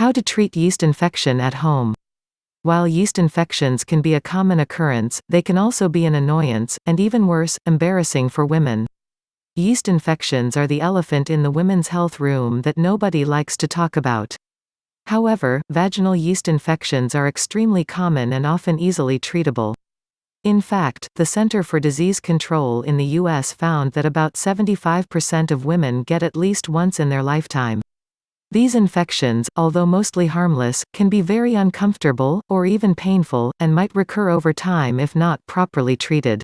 How to treat yeast infection at home. While yeast infections can be a common occurrence, they can also be an annoyance, and even worse, embarrassing for women. Yeast infections are the elephant in the women's health room that nobody likes to talk about. However, vaginal yeast infections are extremely common and often easily treatable. In fact, the Center for Disease Control in the U.S. found that about 75% of women get at least once in their lifetime. These infections, although mostly harmless, can be very uncomfortable, or even painful, and might recur over time if not properly treated.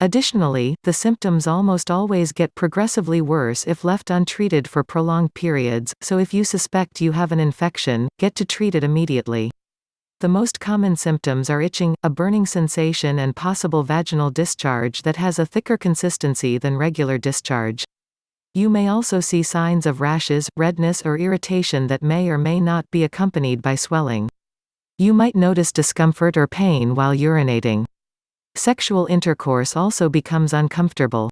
Additionally, the symptoms almost always get progressively worse if left untreated for prolonged periods, so if you suspect you have an infection, get to treat it immediately. The most common symptoms are itching, a burning sensation and possible vaginal discharge that has a thicker consistency than regular discharge. You may also see signs of rashes, redness or irritation that may or may not be accompanied by swelling. You might notice discomfort or pain while urinating. Sexual intercourse also becomes uncomfortable.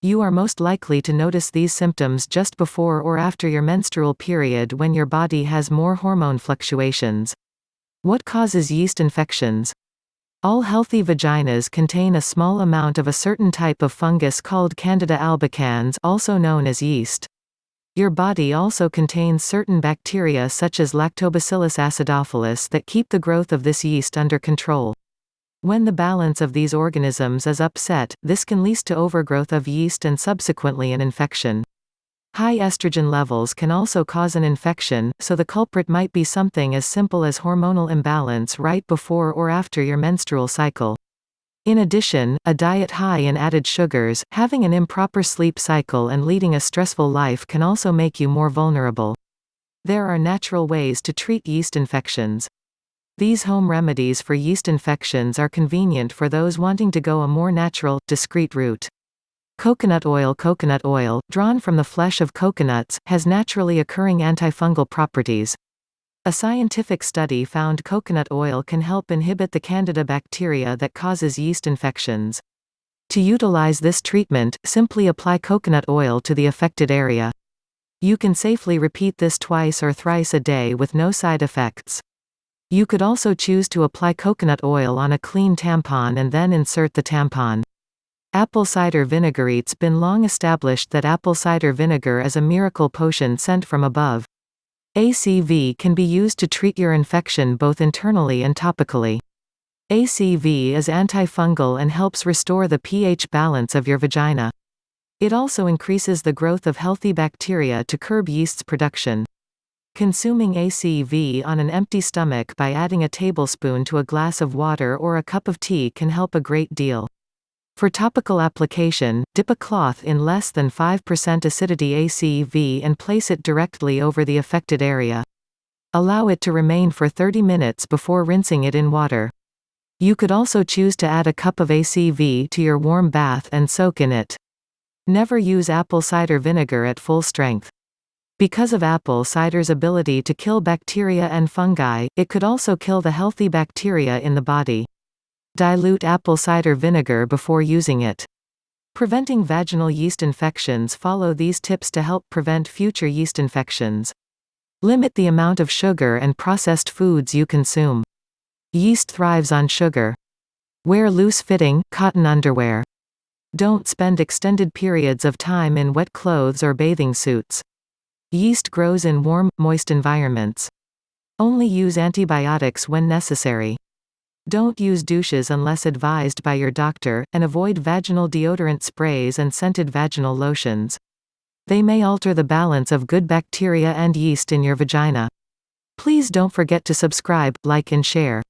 You are most likely to notice these symptoms just before or after your menstrual period when your body has more hormone fluctuations. What causes yeast infections? All healthy vaginas contain a small amount of a certain type of fungus called Candida albicans, also known as yeast. Your body also contains certain bacteria such as Lactobacillus acidophilus that keep the growth of this yeast under control. When the balance of these organisms is upset, this can lead to overgrowth of yeast and subsequently an infection. High estrogen levels can also cause an infection, so the culprit might be something as simple as hormonal imbalance right before or after your menstrual cycle. In addition, a diet high in added sugars, having an improper sleep cycle and leading a stressful life can also make you more vulnerable. There are natural ways to treat yeast infections. These home remedies for yeast infections are convenient for those wanting to go a more natural, discreet route. Coconut oil, drawn from the flesh of coconuts, has naturally occurring antifungal properties. A scientific study found coconut oil can help inhibit the candida bacteria that causes yeast infections. To utilize this treatment, simply apply coconut oil to the affected area. You can safely repeat this twice or thrice a day with no side effects. You could also choose to apply coconut oil on a clean tampon and then insert the tampon. Apple cider vinegar. It's been long established that apple cider vinegar is a miracle potion sent from above. ACV can be used to treat your infection both internally and topically. ACV is antifungal and helps restore the pH balance of your vagina. It also increases the growth of healthy bacteria to curb yeast's production. Consuming ACV on an empty stomach by adding a tablespoon to a glass of water or a cup of tea can help a great deal. For topical application, dip a cloth in less than 5% acidity ACV and place it directly over the affected area. Allow it to remain for 30 minutes before rinsing it in water. You could also choose to add a cup of ACV to your warm bath and soak in it. Never use apple cider vinegar at full strength. Because of apple cider's ability to kill bacteria and fungi, it could also kill the healthy bacteria in the body. Dilute apple cider vinegar before using it. Preventing vaginal yeast infections. Follow these tips to help prevent future yeast infections. Limit the amount of sugar and processed foods you consume. Yeast thrives on sugar. Wear loose-fitting, cotton underwear. Don't spend extended periods of time in wet clothes or bathing suits. Yeast grows in warm, moist environments. Only use antibiotics when necessary. Don't use douches unless advised by your doctor, and avoid vaginal deodorant sprays and scented vaginal lotions. They may alter the balance of good bacteria and yeast in your vagina. Please don't forget to subscribe, like and share.